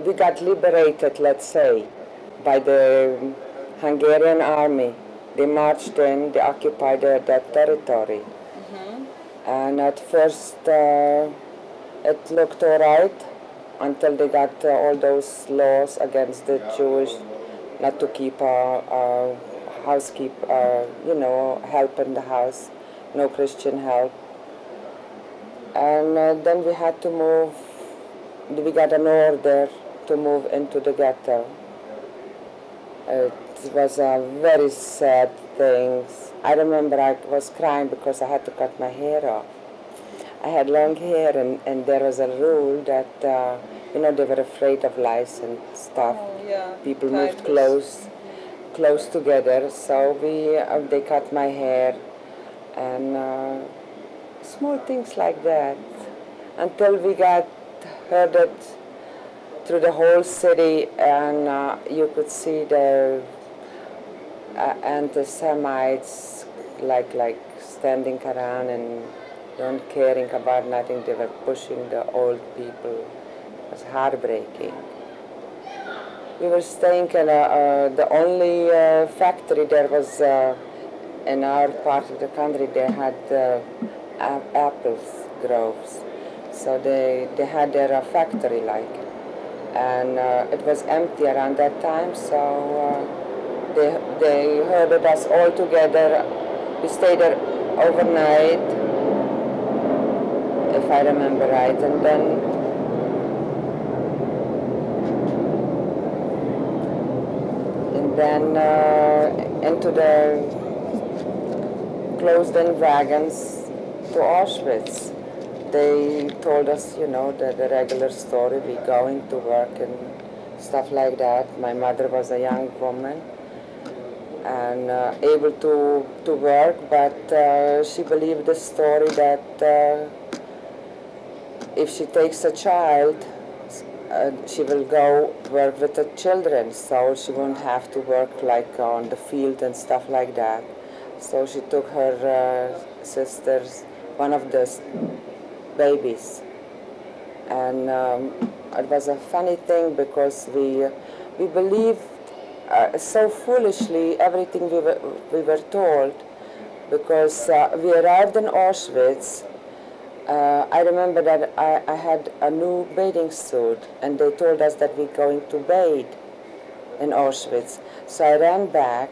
we got liberated, let's say, by the Hungarian army. They marched in, they occupied that territory. And at first it looked all right until they got all those laws against the Jewish not to keep housekeeper, help in the house, no Christian help. And then we had to move, we got an order to move into the ghetto. It was a very sad thing. I remember I was crying because I had to cut my hair off. I had long hair, and there was a rule that, they were afraid of lice and stuff. Oh, yeah. People moved close together, so they cut my hair, and small things like that, until we got heard it through the whole city, and you could see the anti-Semites like standing around and don't caring about nothing. They were pushing the old people. It was heartbreaking. We were staying in the only factory there was in our part of the country. They had apples groves, so they had their factory and it was empty around that time. So they herded us all together. We stayed there overnight, if I remember right, and then into the closed-in wagons to Auschwitz. They told us, the regular story, we going to work and stuff like that. My mother was a young woman and able to work, but she believed the story that if she takes a child, she will go work with the children, so she won't have to work like on the field and stuff like that. So she took her sister's, one of the babies. And it was a funny thing because we believed so foolishly everything we were told, because we arrived in Auschwitz. I remember that I had a new bathing suit, and they told us that we're going to bathe in Auschwitz. So I ran back,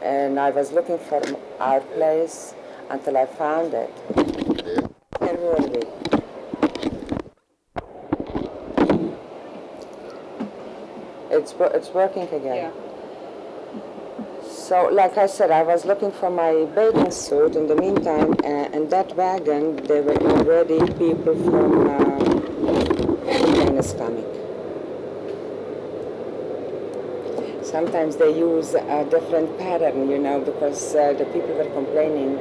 and I was looking for our place until I found it. Where were we? It's working again. Yeah. So, like I said, I was looking for my bathing suit. In the meantime, in that wagon, there were already people from Ukraine coming. Sometimes they use a different pattern, because the people were complaining.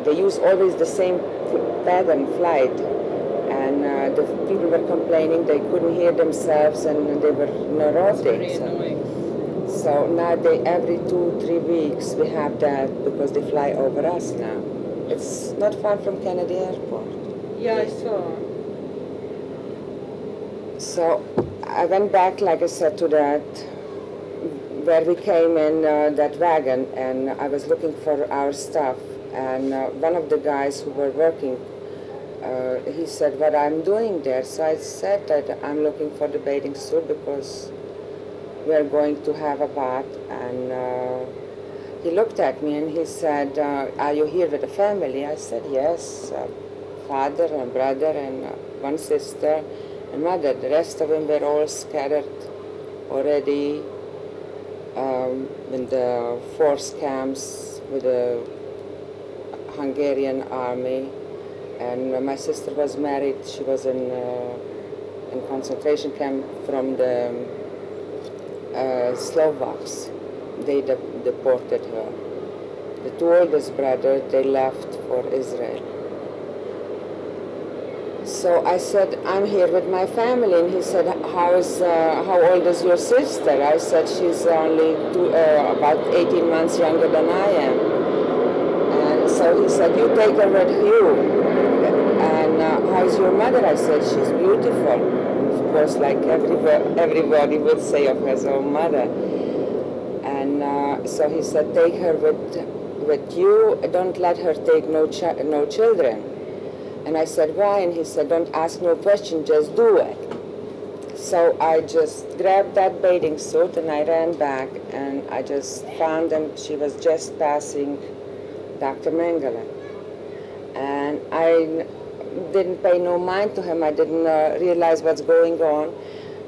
They use always the same pattern flight, and the people were complaining they couldn't hear themselves and they were neurotic. So now every 2-3 weeks we have that because they fly over us now. It's not far from Kennedy Airport. Yeah, I saw. So I went back, like I said, to that, where we came in that wagon, and I was looking for our stuff. And one of the guys who were working, he said, what I'm doing there. So I said that I'm looking for the bathing suit because we are going to have a bath. And he looked at me and he said, are you here with the family? I said, yes, father and brother and one sister and mother. The rest of them were all scattered already in the force camps with the Hungarian army. And my sister was married. She was in concentration camp from the Slovaks. They deported her. The two oldest brothers, they left for Israel. So I said, I'm here with my family. And he said, how old is your sister? I said, she's only about 18 months younger than I am. And so he said, you take her with you. And how how's your mother? I said, she's beautiful. Of course, like everybody would say of his own mother. And so he said, take her with you. Don't let her take no children. And I said, why? And he said, don't ask no question, just do it. So I just grabbed that bathing suit and I ran back and I just found them. She was just passing Dr. Mengele. And I didn't pay no mind to him. I didn't realize what's going on.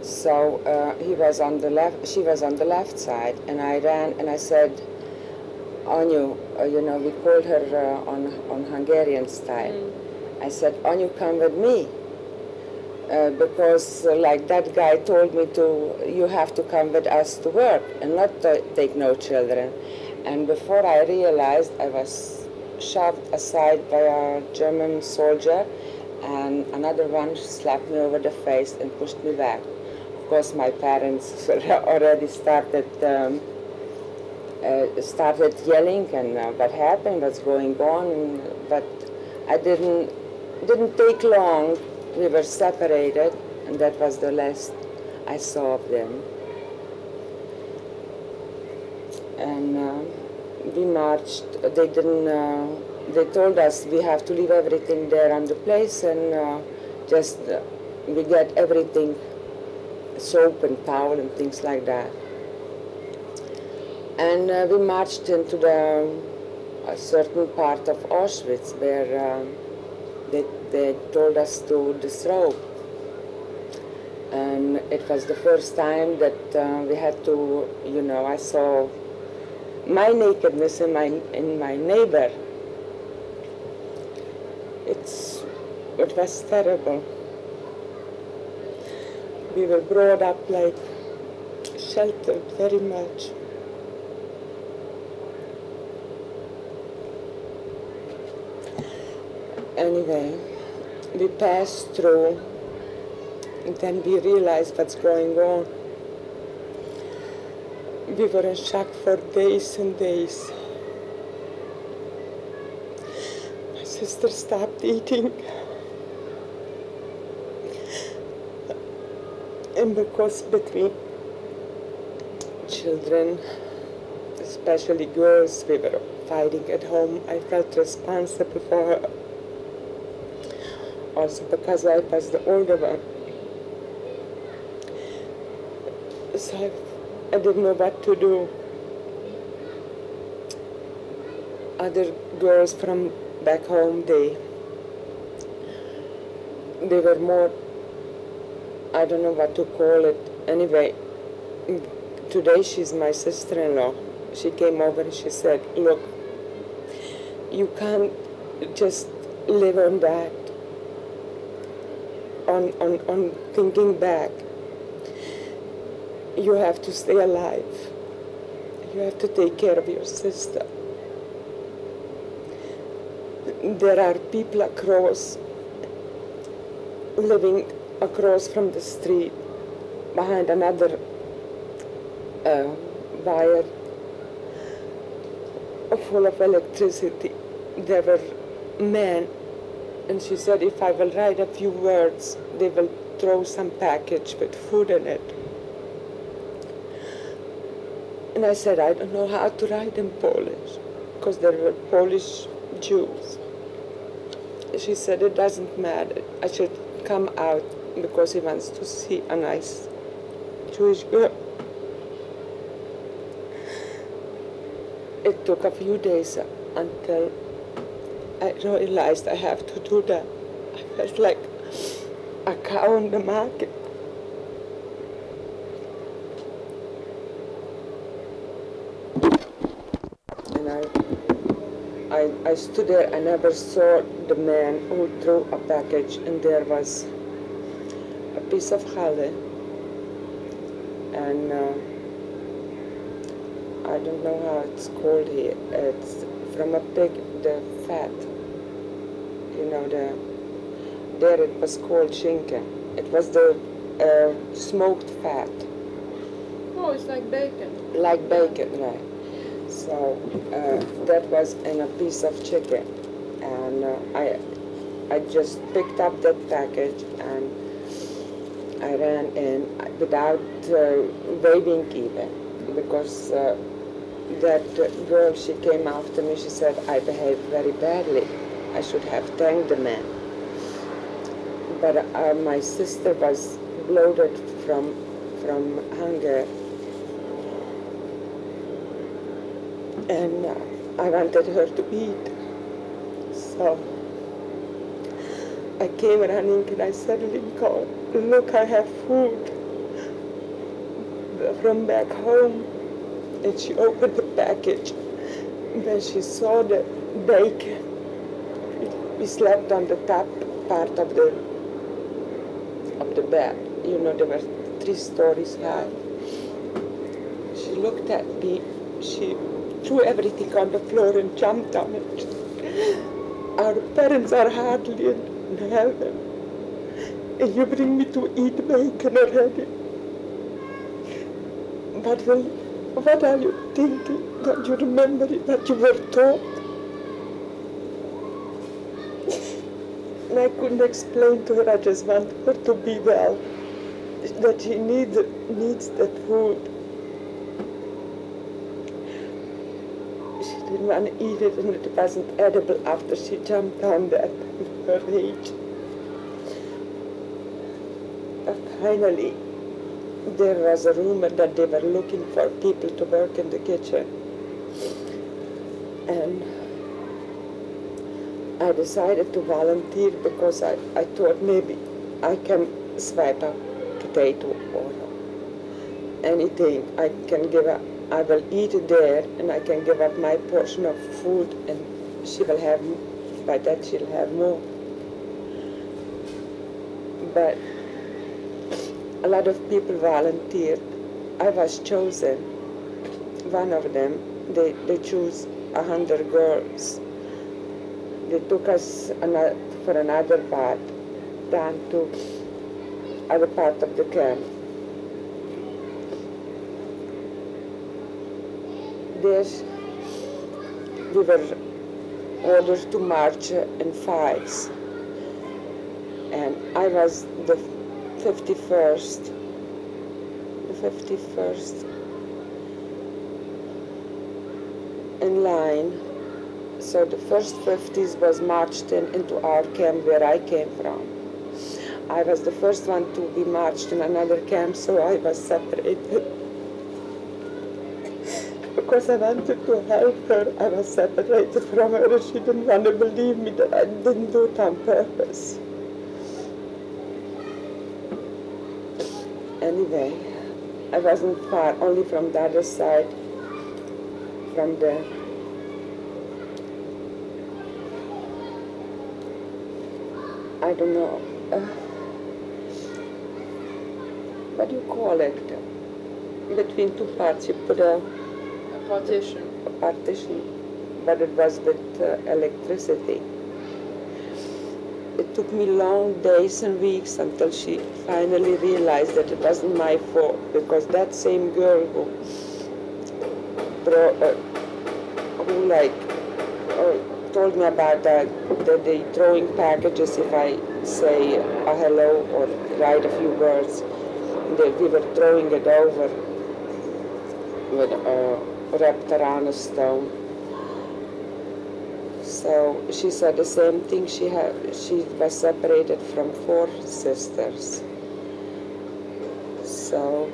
So he was on the left, she was on the left side, and I ran and I said, Anyu, you know, we called her on Hungarian style. I said, Anyu, come with me. Because like that guy told me you have to come with us to work and not take no children. And before I realized, I was shoved aside by a German soldier, and another one slapped me over the face and pushed me back. Of course, my parents already started yelling and what happened, what's going on, but I didn't take long. We were separated, and that was the last I saw of them. And we marched. They didn't. They told us we have to leave everything there on the place, and just we get everything, soap and towel and things like that. And we marched into a certain part of Auschwitz where they told us to disrobe. And it was the first time that we had to, you know, I saw my nakedness in my neighbor. It was terrible. We were brought up like sheltered very much. Anyway, we passed through, and then we realized what's going on. We were in shock for days and days. My sister stopped eating. And because between children, especially girls, we were fighting at home, I felt responsible for her. Also because I was the older one. So I didn't know what to do. Other girls from back home, they were more, I don't know what to call it. Anyway, today she's my sister-in-law. She came over and she said, look, you can't just live on that, on thinking back. You have to stay alive. You have to take care of your sister. There are people living across from the street, behind another wire full of electricity. There were men, and she said, if I will write a few words, they will throw some package with food in it. And I said, I don't know how to write in Polish, because there were Polish Jews. She said, it doesn't matter. I should come out because he wants to see a nice Jewish girl. It took a few days until I realized I have to do that. I felt like a cow on the market. And I stood there. I never saw the man who threw a package, and there was a piece of challah, and I don't know how it's called here. It's from a pig, the fat. You know, there it was called schinken. It was the smoked fat. Oh, it's like bacon. Like bacon, right. So that was in a piece of chicken. And I just picked up that package and I ran in without waving even, because that girl, she came after me, she said I behaved very badly. I should have thanked the man. But my sister was bloated from hunger. And I wanted her to eat. So I came running and I said, Lincoln, look, I have food from back home. And she opened the package. When she saw the bacon, we slept on the top part of the bed. You know, there were 3 stories high. She looked at me, she threw everything on the floor and jumped on it. Our parents are hardly in heaven, and you bring me to eat bacon already. But what are you thinking? Don't you remember what you were taught? And I couldn't explain to her, I just want her to be well, that she needs the food. She didn't want to eat it, and it wasn't edible after she jumped on that with her rage. But finally, there was a rumor that they were looking for people to work in the kitchen. And I decided to volunteer because I thought maybe I can swipe a potato or anything. I can give up. I will eat it there, and I can give up my portion of food, and she will have, by that she'll have more. But a lot of people volunteered. I was chosen. One of them, they chose 100 girls. They took us for another part, down to other part of the camp. There, we were ordered to march in 5s, and I was the 51st in line. So the first 50s was marched into our camp where I came from. I was the first one to be marched in another camp, so I was separated. Because I wanted to help her, I was separated from her, and she didn't want to believe me that I didn't do it on purpose. Anyway, I wasn't far, only from the other side, from the I don't know, what do you call it? Between 2 parts, you put a partition. A partition, but it was with electricity. It took me long days and weeks until she finally realized that it wasn't my fault, because that same girl who told me about the throwing packages if I say a hello or write a few words, we were throwing it over with wrapped around a stone. So she said the same thing. She was separated from 4 sisters. So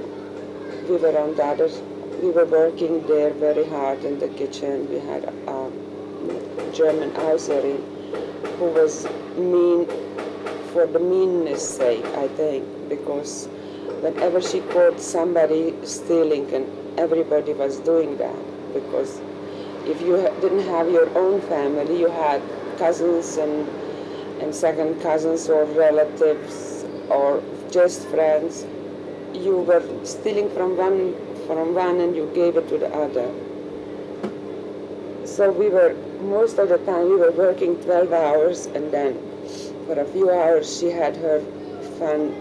we were working there very hard in the kitchen. We had a German Auserin who was mean for the meanness sake, I think, because whenever she caught somebody stealing, and everybody was doing that, because if you didn't have your own family, you had cousins and second cousins or relatives or just friends, you were stealing from one and you gave it to the other. So most of the time we were working 12 hours, and then for a few hours she had her fun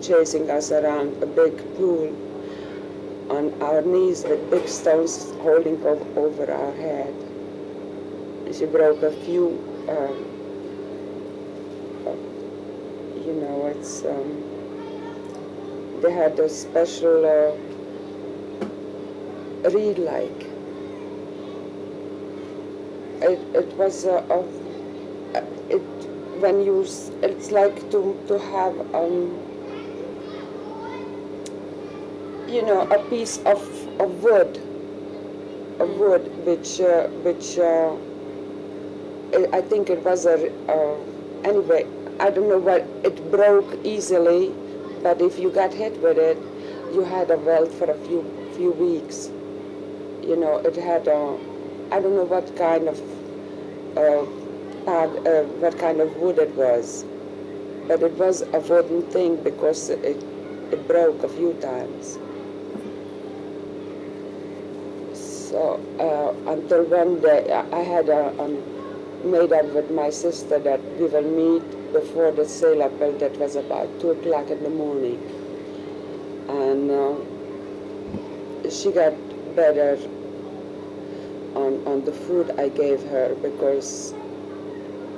chasing us around a big pool on our knees with big stones holding over our head. And she broke a few you know, it's they had a special reed like. It was when you it's like to have you know, a piece of wood, which I think it was anyway, I don't know what, it broke easily, but if you got hit with it, you had a welt for a few weeks. You know, it had I don't know what kind of what kind of wood it was, but it was a wooden thing because it broke a few times. So until one day I had made up with my sister that we will meet before the sailor bell. That was about 2 o'clock in the morning, and she got better on the food I gave her because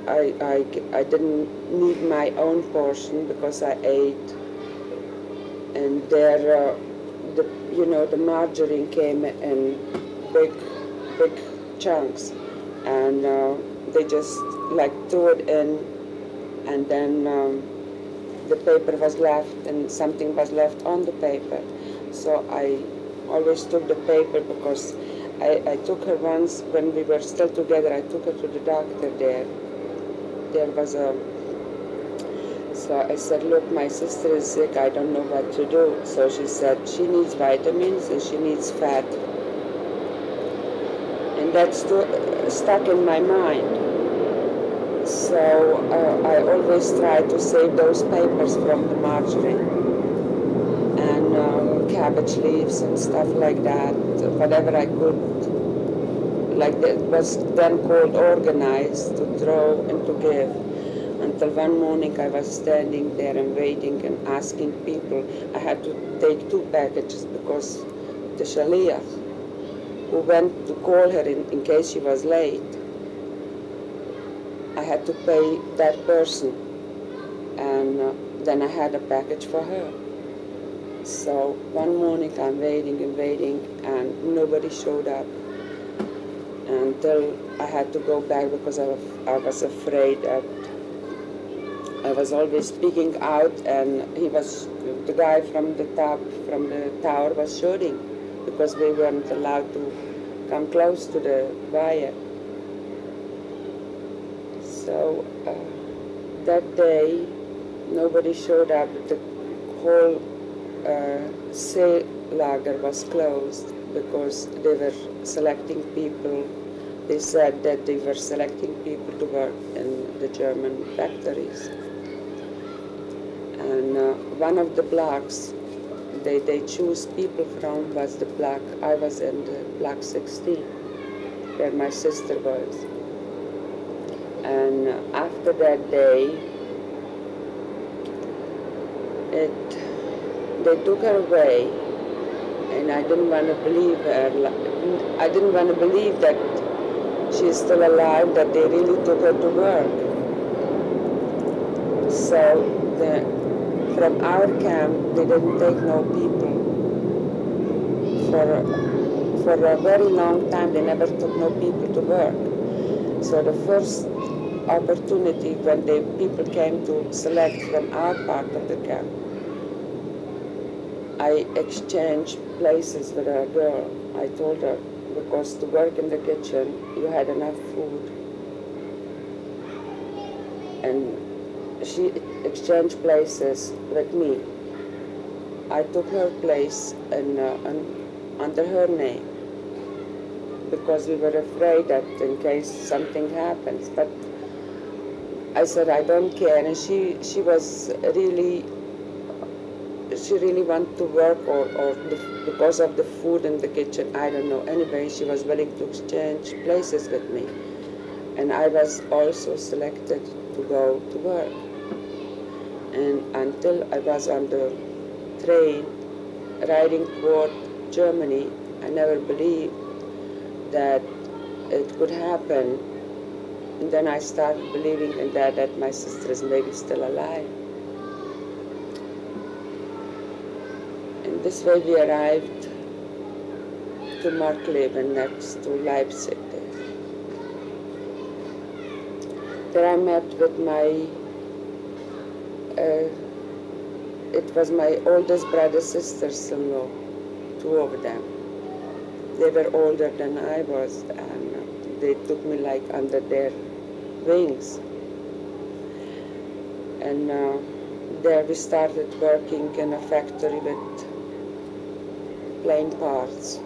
I didn't need my own portion because I ate, and there you know, the margarine came in big chunks, and they just like threw it in, and then the paper was left and something was left on the paper. So I always took the paper because I took her once when we were still together. I took her to the doctor there. There was so I said, look, my sister is sick, I don't know what to do. So she said she needs vitamins and she needs fat. And that's stuck in my mind. So I always try to save those papers from the margarine and cabbage leaves and stuff like that, whatever I could. Like it was then called organized, to throw and to give. Until one morning I was standing there and waiting and asking people. I had to take 2 packages because the shaliach who went to call her in case she was late, I had to pay that person, and then I had a package for her. So one morning I'm waiting and nobody showed up until I had to go back because I was afraid that I was always speaking out, and the guy from the tower was shooting because we weren't allowed to come close to the wire. So that day nobody showed up. The whole sail lager was closed because they were selecting people. They said that they were selecting people to work in the German factories. And one of the blocks they choose people from was the block. I was in the block 16, where my sister was. And after that day, they took her away, and I didn't want to believe her. I didn't want to believe that she's still alive, that they really took her to work. So from our camp, they didn't take no people. For a very long time, they never took no people to work. So the first opportunity when people came to select from our part of the camp, I exchanged places with a girl. I told her, because to work in the kitchen, you had enough food. And she exchanged places with me. I took her place under her name because we were afraid that in case something happens. But I said, I don't care. And she really wanted to work or because of the food in the kitchen, I don't know. Anyway, she was willing to exchange places with me. And I was also selected to go to work. And until I was on the train riding toward Germany, I never believed that it could happen. And then I started believing in that my sister is maybe still alive. this way we arrived to Markleben next to Leipzig. There I met with my, it was my oldest brother, sisters-in-law, two of them. They were older than I was, and they took me like under their wings. And there we started working in a factory with plane parts.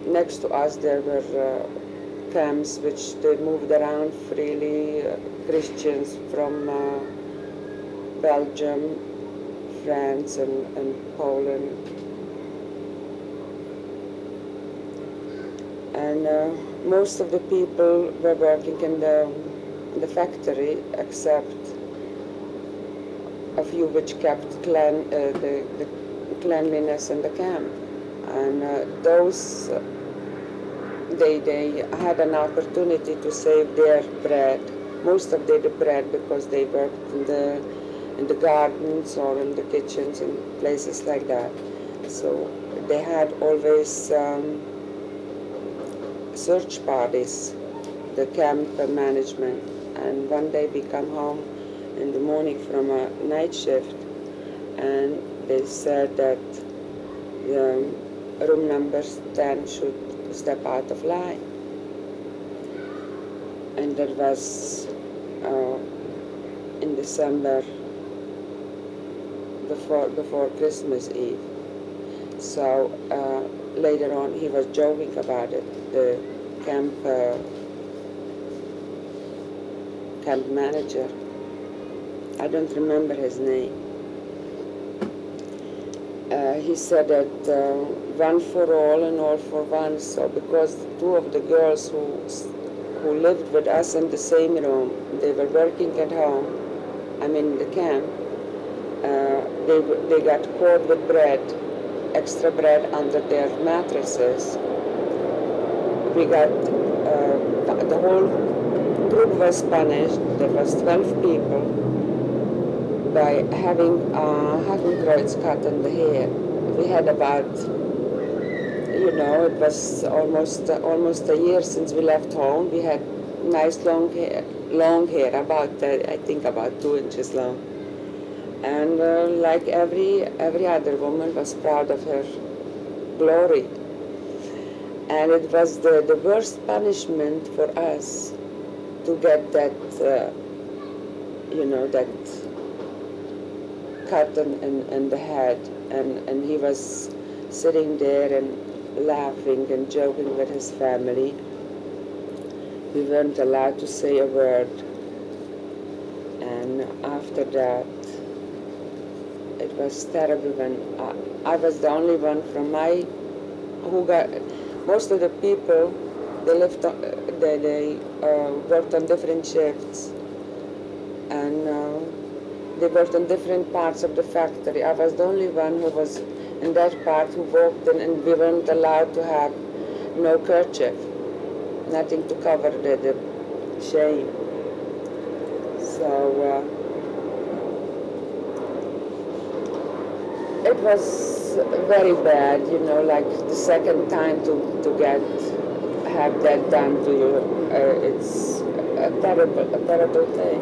Next to us there were camps which they moved around freely, Christians from Belgium, France and Poland. And most of the people were working in the factory, except a few which kept the cleanliness in the camp. And those, they had an opportunity to save their bread, most of their bread, because they worked in the gardens or in the kitchens and places like that. So they had always search parties, the camp management. And one day we come home in the morning from a night shift, and they said that room number 10 should step out of line. And that was in December, before Christmas Eve. So later on he was joking about it, the camp manager. I don't remember his name. He said that one for all and all for one. So because two of the girls who lived with us in the same room, they were working at home, I mean the camp, they got caught with bread, extra bread under their mattresses. We got, the whole group was punished. There was 12 people by having Hakenkreuz cut in the hair. We had about, it was almost a year since we left home. We had nice long hair, about I think about 2 inches long. And like every other woman was proud of her glory. And it was the worst punishment for us to get that, that cut in the head. And he was sitting there and laughing and joking with his family. We weren't allowed to say a word. And after that, it was terrible when I was the only one from who got, most of the people, they worked on different shifts, and they worked on different parts of the factory. I was the only one who was in that part who walked in, and we weren't allowed to have no kerchief, nothing to cover the shame. So it was very bad, like the second time to have that done to you. It's a terrible thing.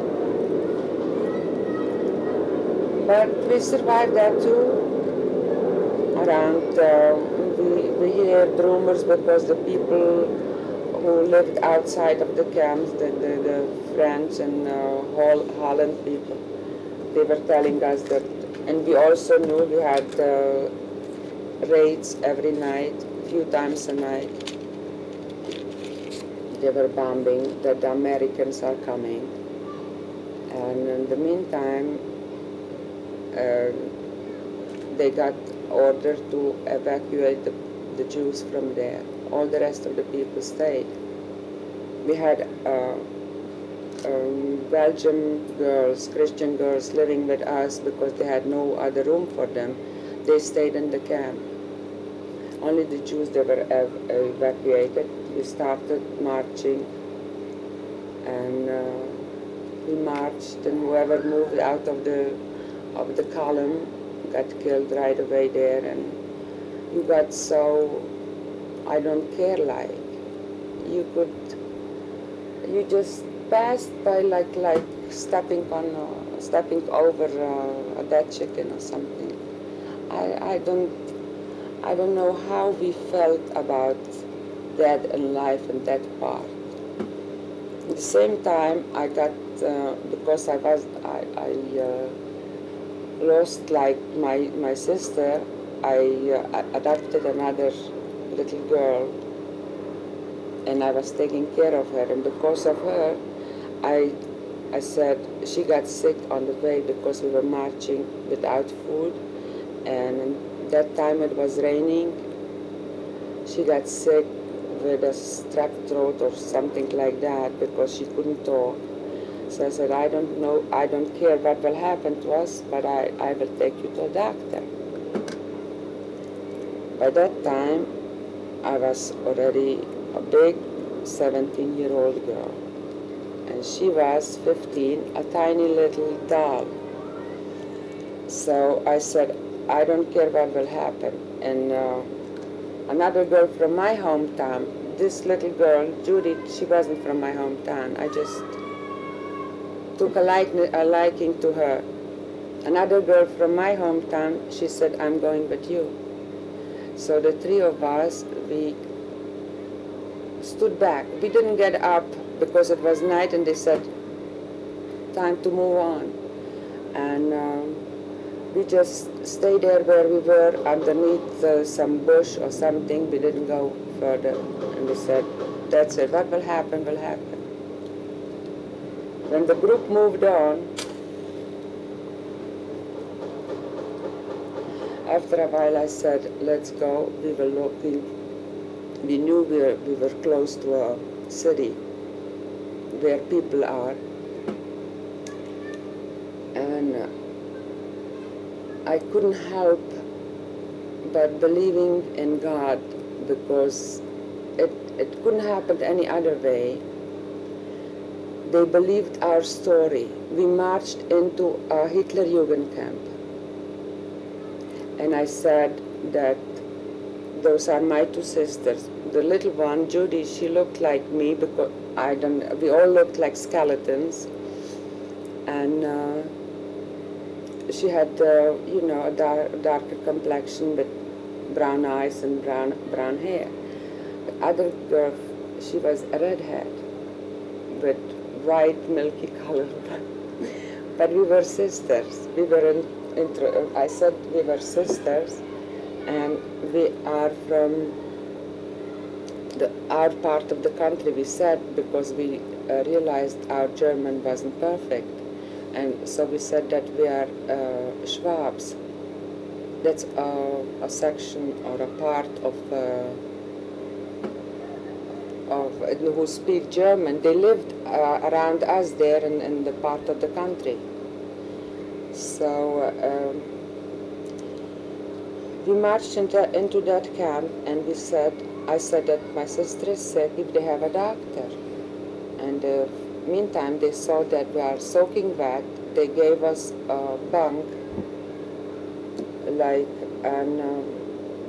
But we survived that too. Around, we heard rumors because the people who lived outside of the camps, the French and Holland people, they were telling us that, and we also knew we had raids every night, a few times a night. They were bombing that the Americans are coming. And in the meantime, they got ordered to evacuate the Jews from there. All the rest of the people stayed. We had Belgian girls, Christian girls living with us because they had no other room for them. They stayed in the camp. Only the Jews, they were evacuated. We started marching, and we marched, and whoever moved out of the column, got killed right away there, and you got so I don't care like. You just passed by like stepping over a dead chicken or something. I don't know how we felt about death and life and that part. At the same time, I got because I lost like my sister. I adopted another little girl, and I was taking care of her. And because of her, I said she got sick on the way because we were marching without food, and that time it was raining. She got sick with a strep throat or something like that because she couldn't talk. So I said, I don't know, I don't care what will happen to us, but I will take you to a doctor. By that time, I was already a big 17-year-old girl. And she was 15, a tiny little doll. So I said, I don't care what will happen. And another girl from my hometown, this little girl, Judy, she wasn't from my hometown. I just took a liking to her. Another girl from my hometown, she said, I'm going with you. So the three of us, we stood back. We didn't get up because it was night, and they said, time to move on. And we just stayed there where we were underneath some bush or something. We didn't go further. And they said, that's it. What will happen, will happen. When the group moved on, after a while I said, let's go. We were looking. We knew we were close to a city where people are. And I couldn't help but believing in God, because it couldn't happen any other way. They believed our story. We marched into a Hitler Jugend camp. And I said that those are my two sisters. The little one, Judy, she looked like me because we all looked like skeletons. And she had, a darker complexion with brown eyes and brown hair. The other girl, she was a redhead with white, milky color. But we were sisters. We were I said we were sisters, and we are from our part of the country, we said, because we realized our German wasn't perfect. And so we said that we are Schwabs. That's a section or a part of who speak German. They lived around us there in the part of the country. So we marched into that camp, and I said that my sister is sick, if they have a doctor. And meantime, they saw that we are soaking wet. They gave us a bunk, and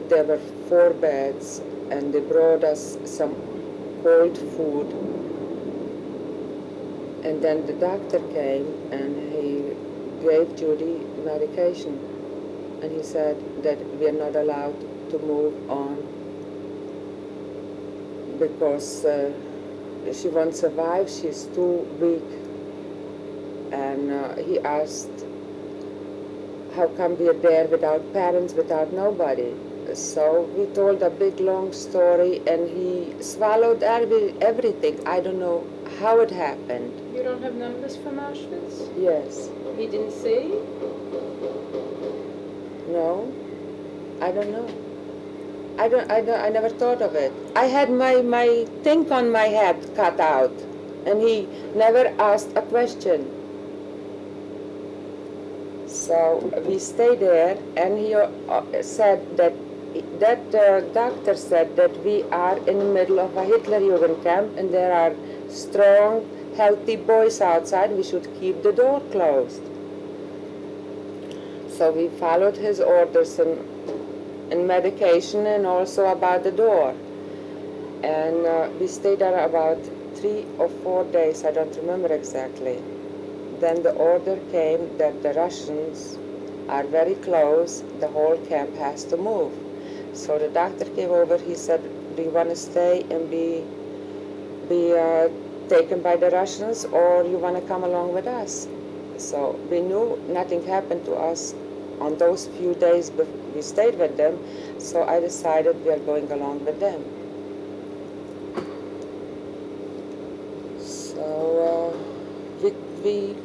there were 4 beds, and they brought us some cold food. And then the doctor came, and he gave Judy medication. And he said that we are not allowed to move on because she won't survive, she's too weak. And he asked, how come we are there without parents, without nobody? So we told a big long story, and he swallowed everything. I don't know how it happened. You don't have numbers from Auschwitz? Yes. He didn't say? No, I don't know. I never thought of it. I had my thing on my head cut out, and he never asked a question. So we stayed there, and he said that doctor said that we are in the middle of a Hitler Jugend camp, and there are strong, healthy boys outside. We should keep the door closed. So we followed his orders in medication and also about the door. And we stayed there about 3 or 4 days, I don't remember exactly. Then the order came that the Russians are very close, the whole camp has to move. So the doctor came over, he said, do you want to stay and be taken by the Russians, or you want to come along with us? So we knew nothing happened to us on those few days we stayed with them, so I decided we are going along with them. So we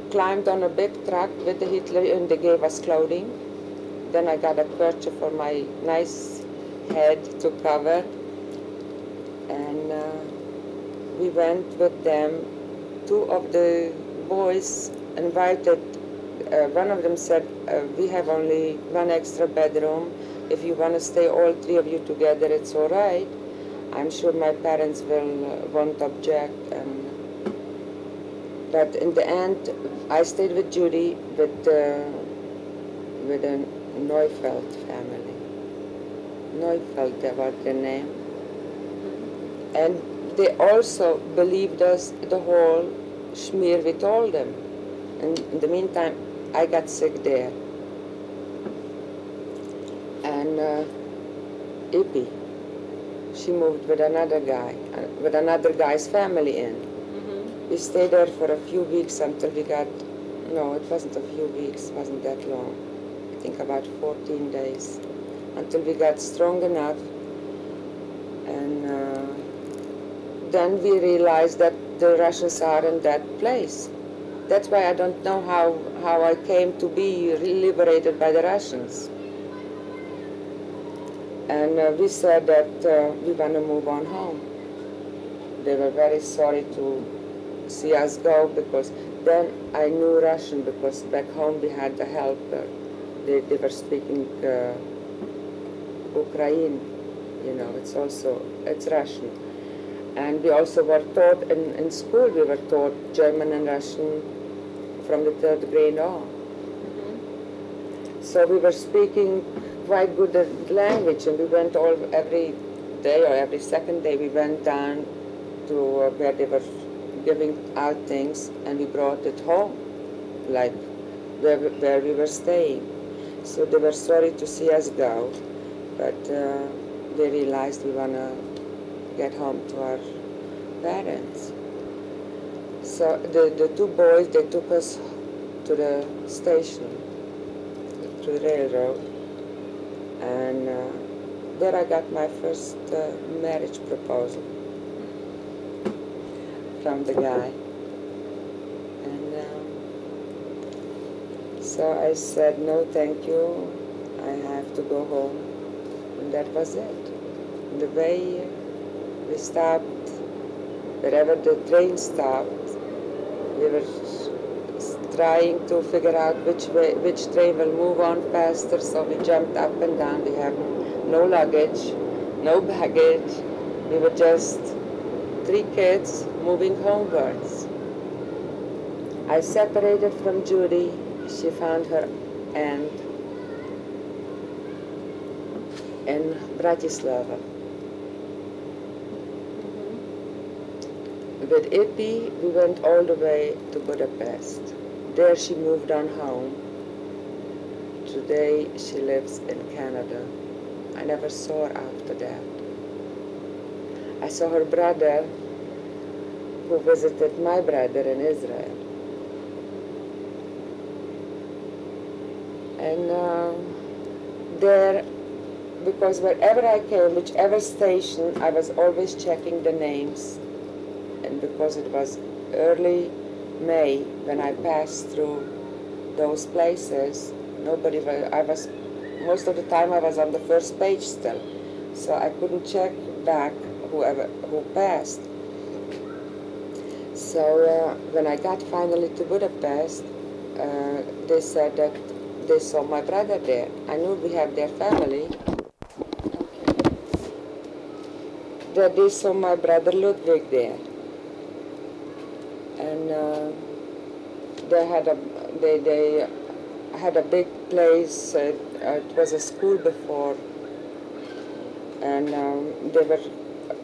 climbed on a big truck with the Hitler, and they gave us clothing. Then I got a kerchief for my nice head to cover, and we went with them. 2 of the boys invited, one of them said, we have only 1 extra bedroom. If you want to stay all 3 of you together, it's all right. I'm sure my parents won't object. But in the end, I stayed with Judy with a Neufeld family. Neufeld, that was their name. And they also believed us the whole schmear we told them. And in the meantime, I got sick there. And Ippy, she moved with another guy, with another guy's family in. We stayed there for a few weeks until we got, no, it wasn't a few weeks, it wasn't that long. I think about 14 days, until we got strong enough. And then we realized that the Russians are in that place. That's why I don't know how I came to be liberated by the Russians. And we said that we want to move on home. They were very sorry to see us go, because then I knew Russian, because back home we had the helper. They were speaking Ukraine, you know, it's Russian. And we also were taught, in school we were taught German and Russian from the 3rd grade on. So we were speaking quite good language, and we went every day or every second day we went down to where they were giving out things, and we brought it home, like where we were staying. So they were sorry to see us go, but they realized we want to get home to our parents. So the 2 boys, they took us to the station, to the railroad, and there I got my first marriage proposal from the guy. And so I said, no, thank you, I have to go home. And that was it. The way we stopped, wherever the train stopped, we were trying to figure out which train will move on faster, so we jumped up and down. We had no luggage, no baggage. We were just 3 kids moving homewards. I separated from Judy. She found her aunt in Bratislava. With Ippy, we went all the way to Budapest. There she moved on home. Today she lives in Canada. I never saw her after that. I saw her brother, who visited my brother in Israel. And there, because wherever I came, whichever station, I was always checking the names. And because it was early May when I passed through those places, most of the time I was on the first page still. So I couldn't check back who passed. So when I got finally to Budapest, they said that they saw my brother there. I knew we have their family. That they saw my brother Ludwig there. And they had a big place. It was a school before, and they were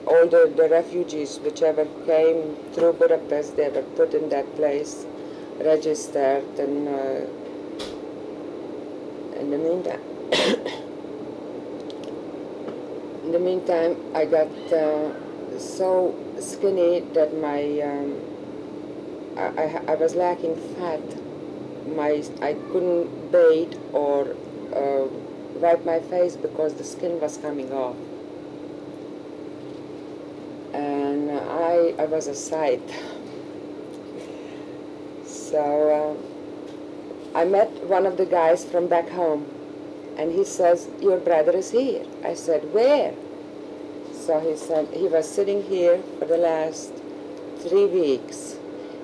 all the refugees, whichever came through Budapest, they were put in that place, registered, and in the meantime, I got so skinny that I was lacking fat. I couldn't bathe or wipe my face because the skin was coming off. And I was a sight. So I met one of the guys from back home, and he says, "Your brother is here." I said, "Where?" So he said, he was sitting here for the last 3 weeks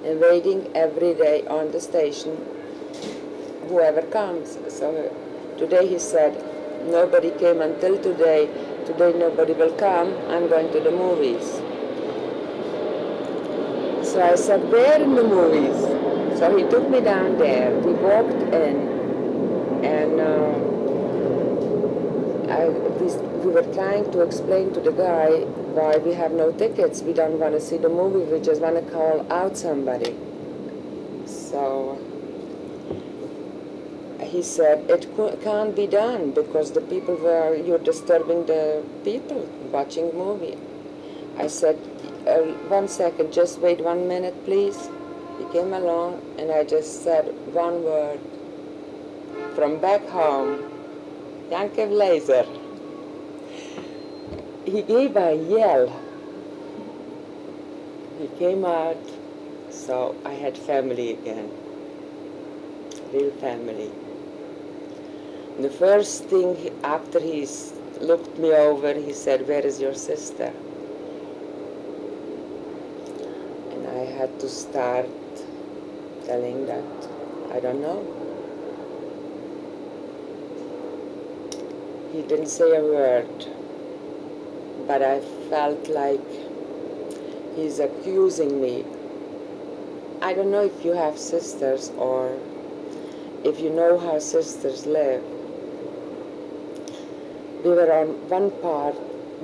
and waiting every day on the station, whoever comes. So today he said, "Nobody came until today. Today nobody will come. I'm going to the movies." So I said, "Where in the movies?" So he took me down there. We walked in, and we were trying to explain to the guy why we have no tickets. We don't want to see the movie. We just want to call out somebody. So he said, "It can't be done because the people you're disturbing the people watching the movie." I said, "1 second, just wait 1 minute, please." He came along, and I just said one word from back home, "Yankev Laser." He gave a yell. He came out, so I had family again, real family. The first thing, after he looked me over, he said, "Where is your sister?" And I had to start telling that I don't know. He didn't say a word, but I felt like he's accusing me. I don't know if you have sisters or if you know how sisters live. We were on one part,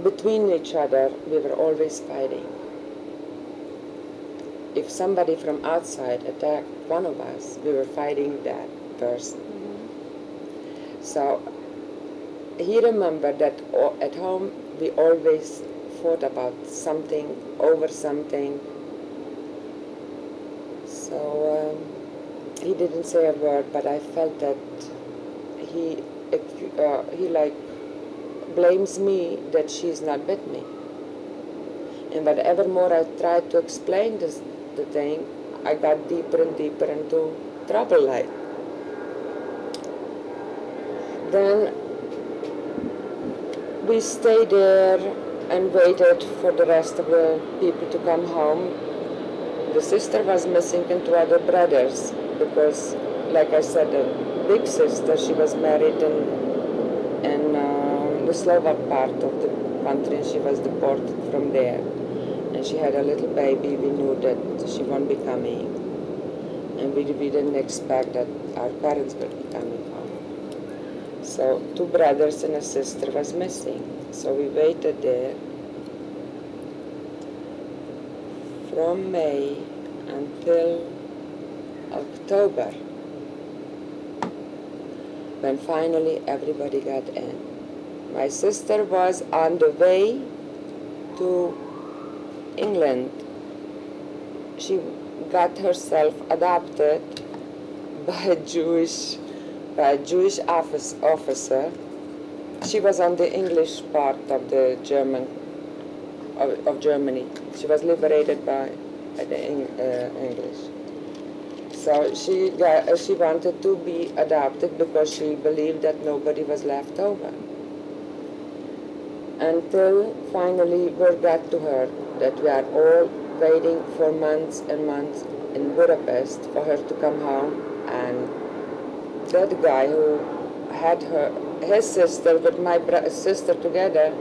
between each other, we were always fighting. If somebody from outside attacked one of us, we were fighting that person. Mm-hmm. So he remembered that at home we always fought about something, over something. So he didn't say a word, but I felt that he like blames me that she's not with me. And whatever more I tried to explain the thing, I got deeper and deeper into trouble like. Then we stayed there and waited for the rest of the people to come home. The sister was missing and 2 other brothers because, like I said, the big sister, she was married in the Slovak part of the country, and she was deported from there. And she had a little baby. We knew that she won't be coming. And we didn't expect that our parents would be coming home. So 2 brothers and a sister was missing. So we waited there from May until October, when finally everybody got in. My sister was on the way to England. She got herself adopted by a Jewish officer. She was on the English part of the of Germany. She was liberated by the English. So she wanted to be adopted because she believed that nobody was left over. Until finally word got to her that we are all waiting for months and months in Budapest for her to come home, and that guy who had his sister with my sister together,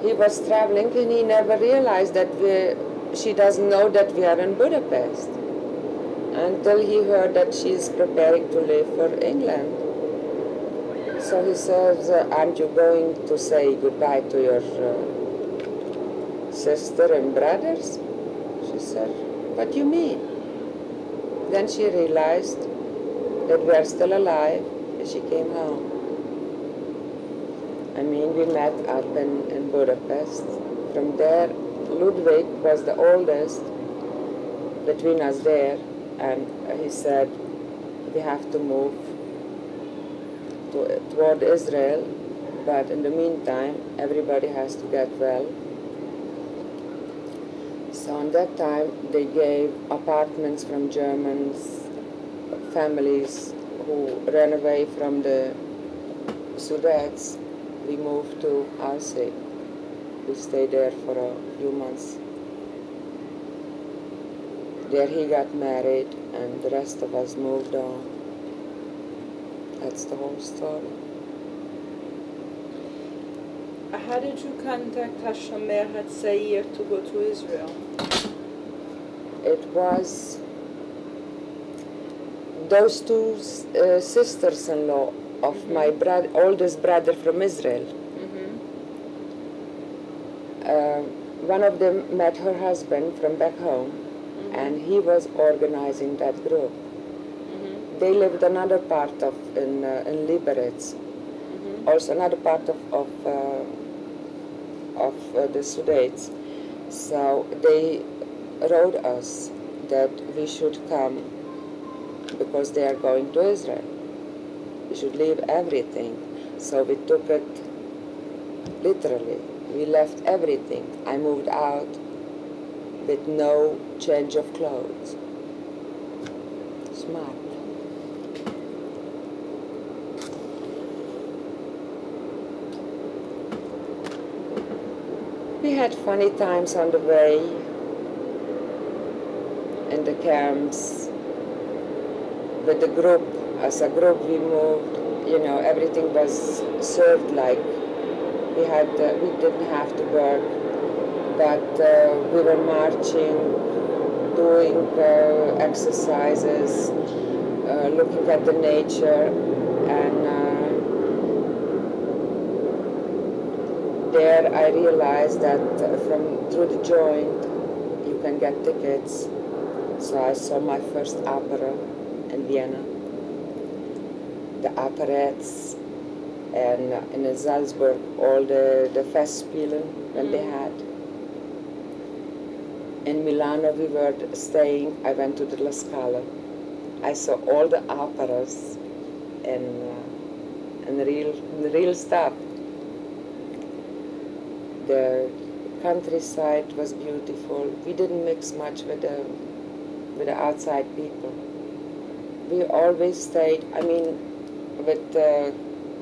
he was traveling and he never realized that she doesn't know that we are in Budapest. until he heard that she's preparing to leave for England. So he says, aren't you going to say goodbye to your sister and brothers? She said, what do you mean? Then she realized that we are still alive, and she came home. I mean, we met up in Budapest. From there, Ludwig was the oldest between us there, and he said, we have to move toward Israel, but in the meantime, everybody has to get well. So in that time, they gave apartments from German families who ran away from the Sudets. We moved to Alsey. We stayed there for a few months. There he got married, and the rest of us moved on. That's the whole story. How did you contact Hashomer Hatzair to go to Israel? It was those two sisters-in-law of my oldest brother from Israel. One of them met her husband from back home, and he was organizing that group. They lived another part of in Liberec, also another part of the Sudets. So they wrote us that we should come because they are going to Israel. We should leave everything. So we took it literally. We left everything. I moved out with no change of clothes. Smart. We had funny times on the way, in the camps, with the group. As a group we moved, you know, everything was served like we didn't have to work, but we were marching, doing exercises, looking at the nature, and there I realized that through the joint you can get tickets. So I saw my first opera in Vienna, the operettes, and in Salzburg all the Festspielen when they had. In Milano we were staying. I went to the La Scala. I saw all the operas and real stuff. The countryside was beautiful. We didn't mix much with the outside people. We always stayed, I mean, with the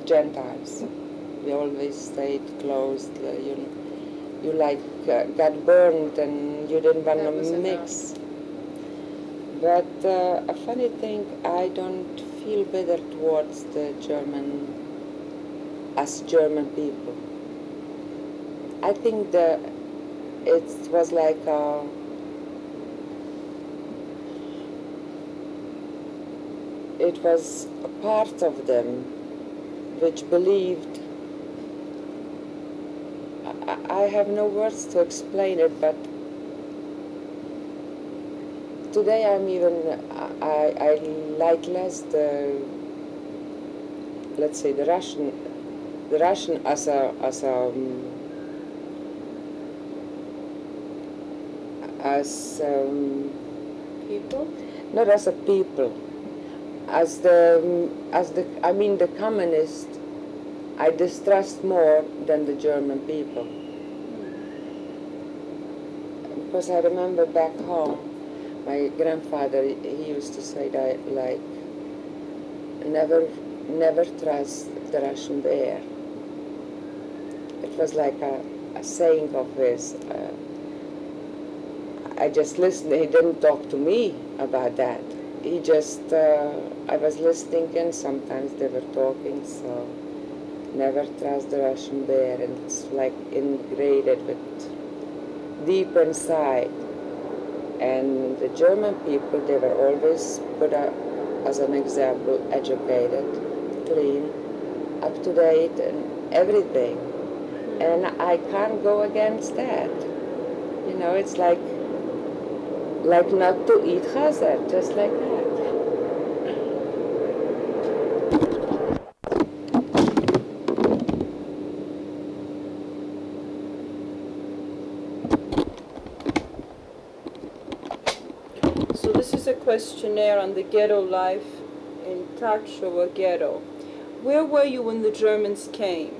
Gentiles. We always stayed close. You got burned and you didn't want to mix. But a funny thing, I don't feel bitter towards the German people. I think it was like it was a part of them which believed. I have no words to explain it, but today I like less the, let's say, the Russian as people? Not as a people, as the communist. I distrust more than the German people, because I remember back home, my grandfather, he used to say that, like, never trust the Russian bear. It was like a saying of his. I just listened. He didn't talk to me about that. He just, I was listening, and sometimes they were talking, so never trust the Russian bear, and it's like integrated with deep inside. And the German people, they were always put up as an example, educated, clean, up to date, and everything. And I can't go against that. You know, it's like not to eat chazar, just like that. So this is a questionnaire on the ghetto life in Tachowa ghetto. Where were you when the Germans came?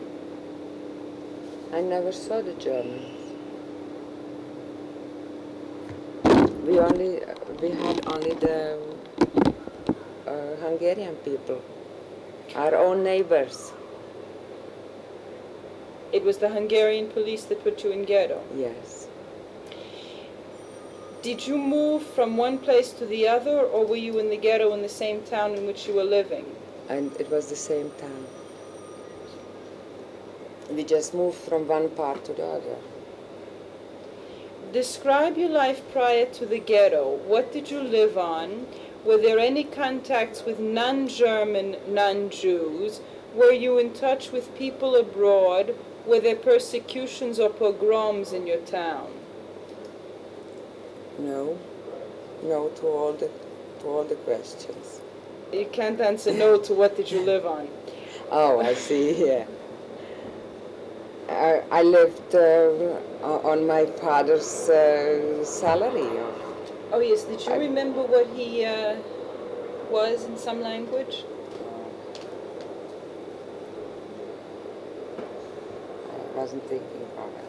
I never saw the Germans. We had only the Hungarian people, our own neighbors. It was the Hungarian police that put you in ghetto. Yes. Did you move from one place to the other, or were you in the ghetto in the same town in which you were living? And it was the same town. We just moved from one part to the other. Describe your life prior to the ghetto. What did you live on? Were there any contacts with non-German, non-Jews? Were you in touch with people abroad? Were there persecutions or pogroms in your town? No to all the questions. You can't answer no to what did you live on. Oh, I see, yeah. I lived on my father's salary. Oh yes, did you remember what he was in some language? I wasn't thinking about it.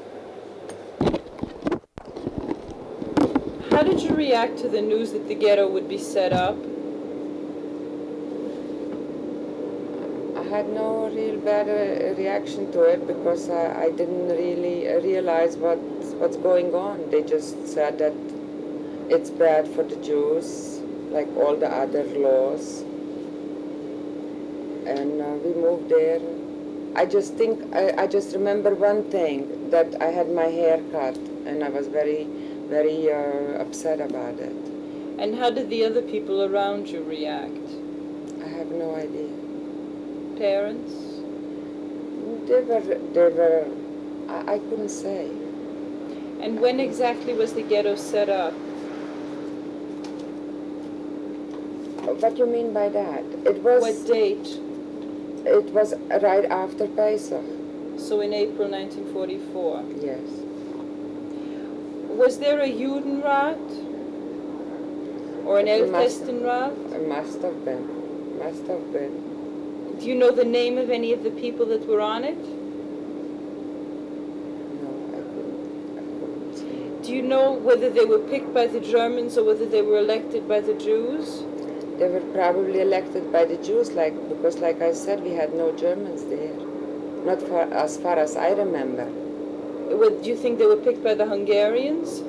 How did you react to the news that the ghetto would be set up? I had no real bad reaction to it because I didn't really realize what's going on. They just said that it's bad for the Jews, like all the other laws. And we moved there. I just remember one thing, that I had my hair cut, and I was very, very upset about it. And how did the other people around you react? I have no idea. Parents? They were, I couldn't say. And when exactly was the ghetto set up? What do you mean by that? It was. What date? It was right after Pesach. So in April 1944. Yes. Was there a Judenrat? Or an Ältestenrat? It must have been. Must have been. Do you know the name of any of the people that were on it? No, I couldn't say. Do you know whether they were picked by the Germans or whether they were elected by the Jews? They were probably elected by the Jews, because like I said, we had no Germans there. Not as far as I remember. Do you think they were picked by the Hungarians?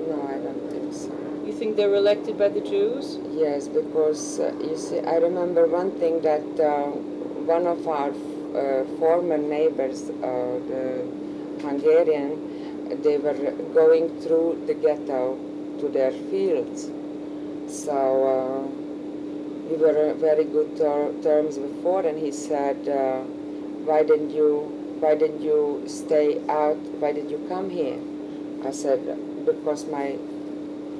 No, I don't think so. You think they were elected by the Jews? Yes, because you see, I remember one thing, that one of our former neighbors, the Hungarian, they were going through the ghetto to their fields. So we were on very good terms before, and he said, why didn't you stay out? Why did you come here? I said, because my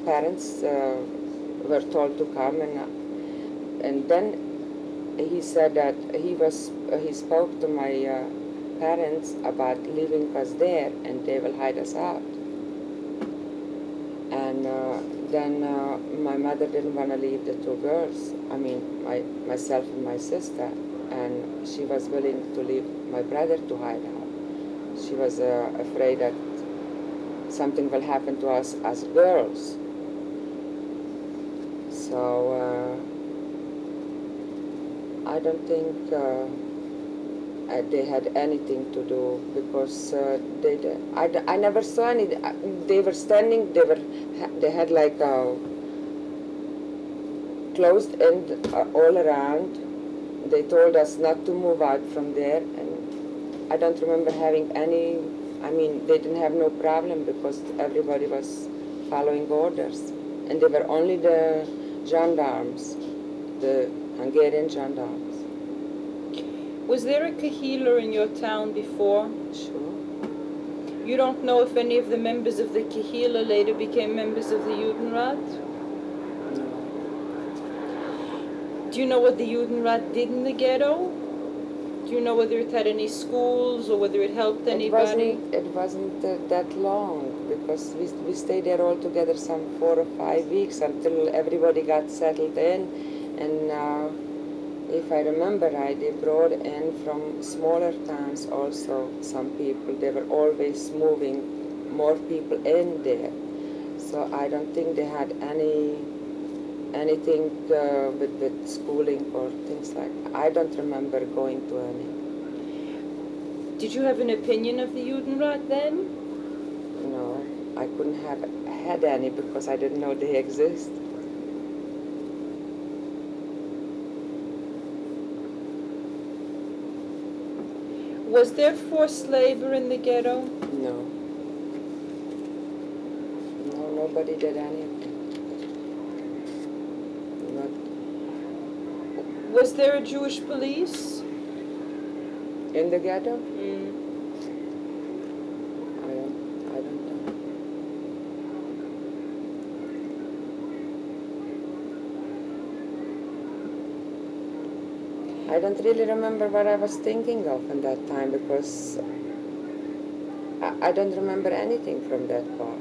parents were told to come, and then he said that he spoke to my parents about leaving us there, and they will hide us out. And then my mother didn't want to leave the two girls, myself and my sister, and she was willing to leave my brother to hide out. She was afraid that something will happen to us as girls. So I don't think they had anything to do, because I never saw any. They were standing. They had like closed end all around. They told us not to move out from there, and I don't remember having any. They didn't have no problem because everybody was following orders. And they were only the gendarmes, the Hungarian gendarmes. Was there a kahila in your town before? Sure. You don't know if any of the members of the kahila later became members of the Judenrat? No. Do you know what the Judenrat did in the ghetto? Do you know whether it had any schools or whether it helped anybody? It wasn't that long, because we stayed there all together some 4 or 5 weeks until everybody got settled in. And if I remember right, they brought in from smaller towns also some people. They were always moving more people in there. So I don't think they had anything with schooling or things like that. I don't remember going to any. Did you have an opinion of the Judenrat then? No, I couldn't have had any because I didn't know they exist. Was there forced labor in the ghetto? No. No, nobody did anything. Not. Was there a Jewish police? In the ghetto? Mm. I don't know. I don't really remember what I was thinking of in that time because I don't remember anything from that part.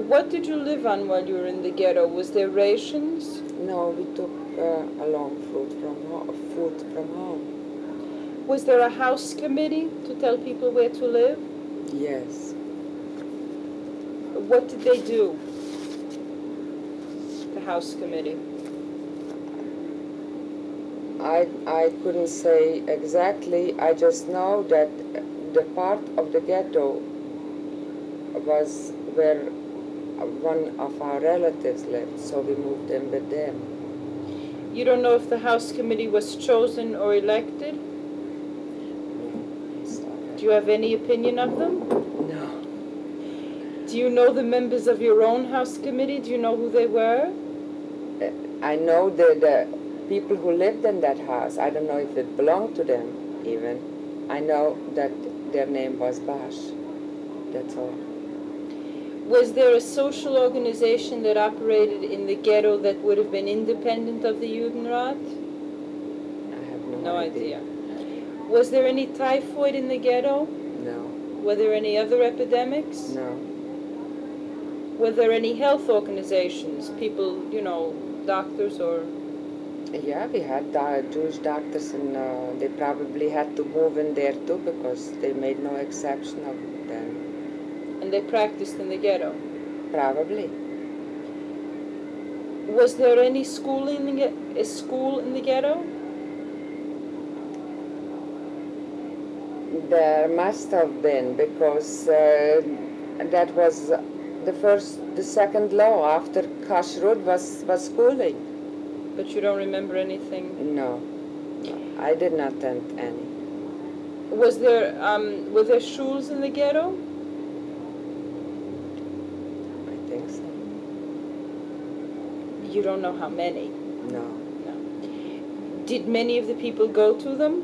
What did you live on while you were in the ghetto? Was there rations? No, we took along food from home. Was there a house committee to tell people where to live? Yes. What did they do? The house committee. I couldn't say exactly. I just know that the part of the ghetto was where one of our relatives lived, so we moved in with them. You don't know if the house committee was chosen or elected? Do you have any opinion of them? No. Do you know the members of your own house committee? Do you know who they were? I know the people who lived in that house. I don't know if it belonged to them even. I know that their name was Bash. That's all. Was there a social organization that operated in the ghetto that would have been independent of the Judenrat? I have No idea. Was there any typhoid in the ghetto? No. Were there any other epidemics? No. Were there any health organizations? People, you know, doctors or... Yeah, we had Jewish doctors, and they probably had to move in there too because they made no exception of them. And they practiced in the ghetto? Probably. Was there any school in the ghetto? There must have been because that was the second law after kashrut was schooling. But you don't remember anything? No, I did not attend any. Was there, were there shuls in the ghetto? I think so. You don't know how many? No. No. Did many of the people go to them?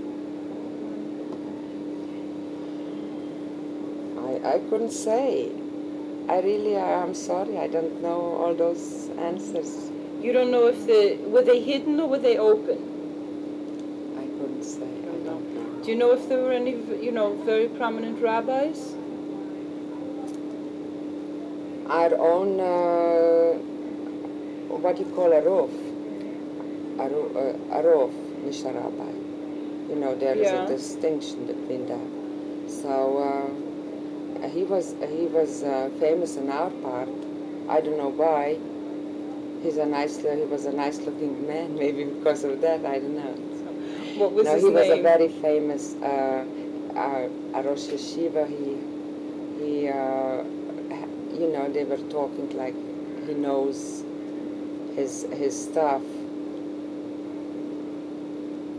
I couldn't say. I'm sorry, I don't know all those answers. You don't know if were they hidden or were they open? I couldn't say. I don't know. Do you know if there were any, you know, very prominent rabbis? Our own, what you call a roof, Misha Rabbi. You know, there is a distinction between that. So he was famous in our part. I don't know why. He was a nice-looking man. Maybe because of that, I don't know. What was his he name? was a very famous Rosh Yeshiva. He you know, they were talking like he knows his stuff.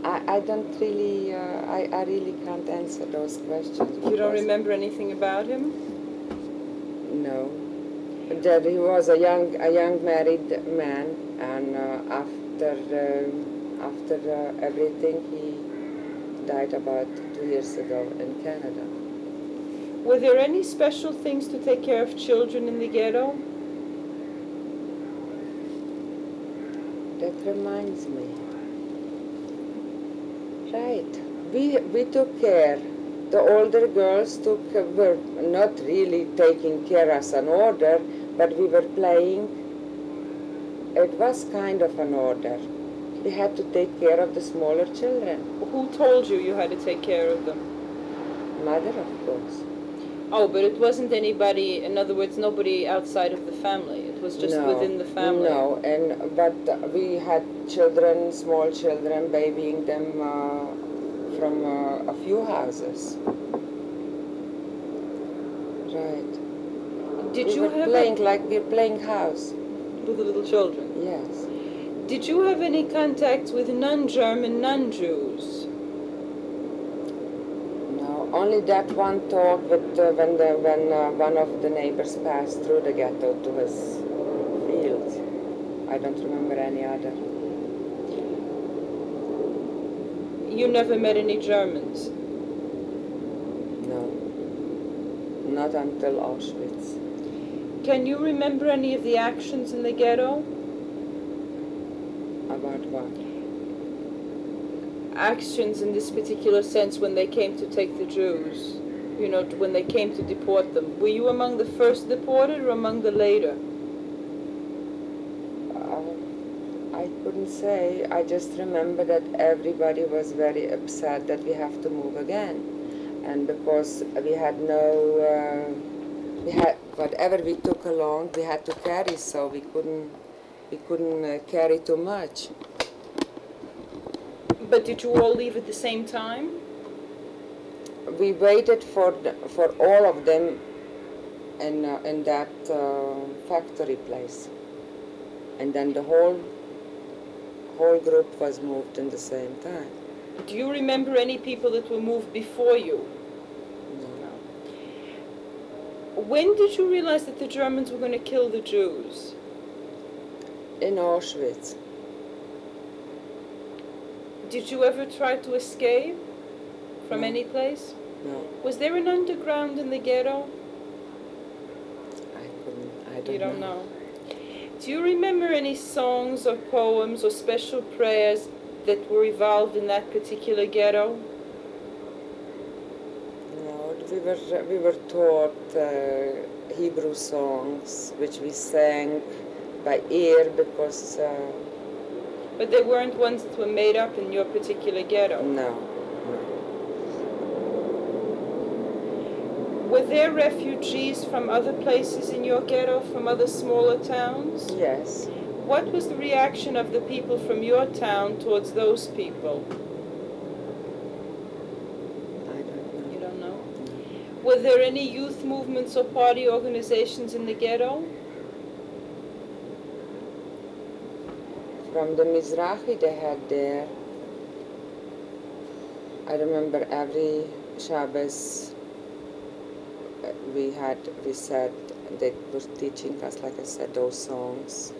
I don't really, I really can't answer those questions. You don't remember anything about him? No. That he was a young married man, and after everything, he died about 2 years ago in Canada. Were there any special things to take care of children in the ghetto? That reminds me. Right. We took care. The older girls were not really taking care as an order, but we were playing. It was kind of an order. We had to take care of the smaller children. Who told you you had to take care of them? Mother, of course. Oh, but it wasn't anybody, in other words, nobody outside of the family. It was just within the family. No, but we had children, small children, babying them from a few houses. Right. Did we you were have playing like we're playing house with the little children? Yes. Did you have any contacts with non-German, non-Jews? No, only that one talk with when one of the neighbors passed through the ghetto to his fields. I don't remember any other. You never met any Germans? No, not until Auschwitz. Can you remember any of the actions in the ghetto? About what? Actions in this particular sense when they came to take the Jews, you know, when they came to deport them. Were you among the first deported or among the later? I couldn't say. I just remember that everybody was very upset that we have to move again. And because we had whatever we took along, we had to carry, so we couldn't carry too much. But did you all leave at the same time? We waited for all of them in that factory place, and then the whole group was moved in the same time. Do you remember any people that were moved before you? No. When did you realize that the Germans were going to kill the Jews? In Auschwitz. Did you ever try to escape from any place? No. Was there an underground in the ghetto? I don't know. Do you remember any songs or poems or special prayers that were evolved in that particular ghetto? No, we were taught Hebrew songs, which we sang by ear because. But they weren't ones that were made up in your particular ghetto? No. Were there refugees from other places in your ghetto, from other smaller towns? Yes. What was the reaction of the people from your town towards those people? I don't know. You don't know? Were there any youth movements or party organizations in the ghetto? From the Mizrahi they had there. I remember every Shabbos we said they were teaching us, like I said, those songs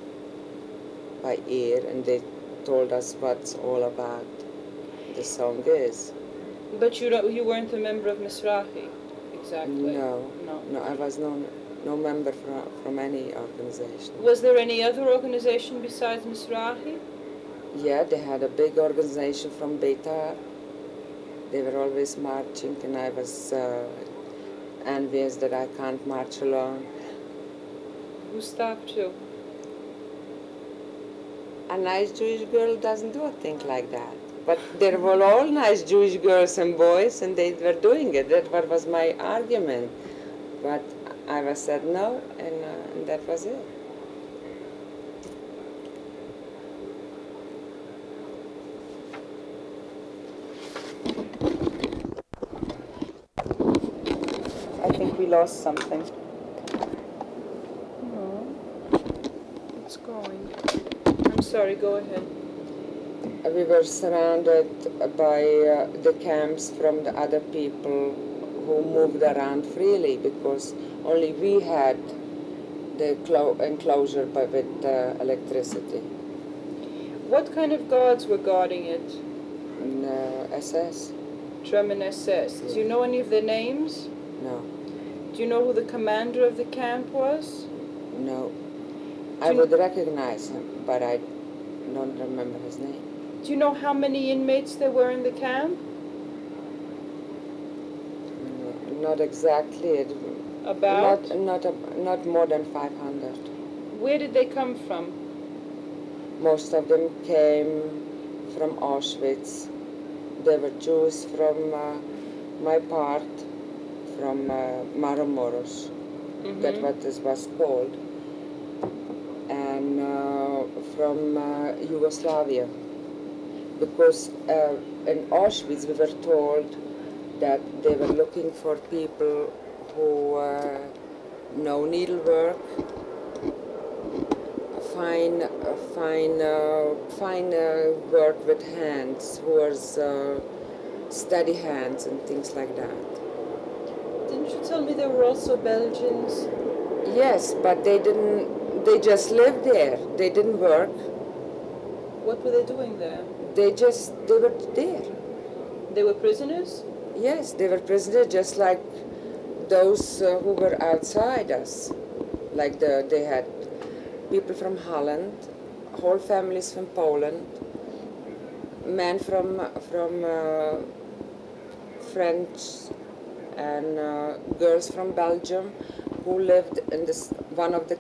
by ear, and they told us what's all about the song is. But you weren't a member of Mizrahi, exactly? No, I was no member from any organization. Was there any other organization besides Mizrahi? Yeah, they had a big organization from Baether. They were always marching, and I was envious that I can't march alone. Who stopped you? A nice Jewish girl doesn't do a thing like that. But there were all nice Jewish girls and boys, and they were doing it. That was my argument. But I was said no, and that was it. I think we lost something. No. It's going. I'm sorry, go ahead. We were surrounded by the camps from the other people who moved around freely because only we had the enclosure with electricity. What kind of guards were guarding it? SS? German SS. Do you know any of their names? No. Do you know who the commander of the camp was? No. I would recognize him, but I don't remember his name. Do you know how many inmates there were in the camp? Not exactly. About? Not more than 500. Where did they come from? Most of them came from Auschwitz. They were Jews from my part, from Maramuros. That's what this was called. And from Yugoslavia. Because in Auschwitz we were told that they were looking for people who know needlework, fine work with hands, who was steady hands and things like that. Didn't you tell me there were also Belgians? Yes, but they just lived there. They didn't work. What were they doing there? They were there. They were prisoners? Yes, they were prisoners just like those who were outside us. Like they had people from Holland, whole families from Poland, men from French, and girls from Belgium who lived in one of the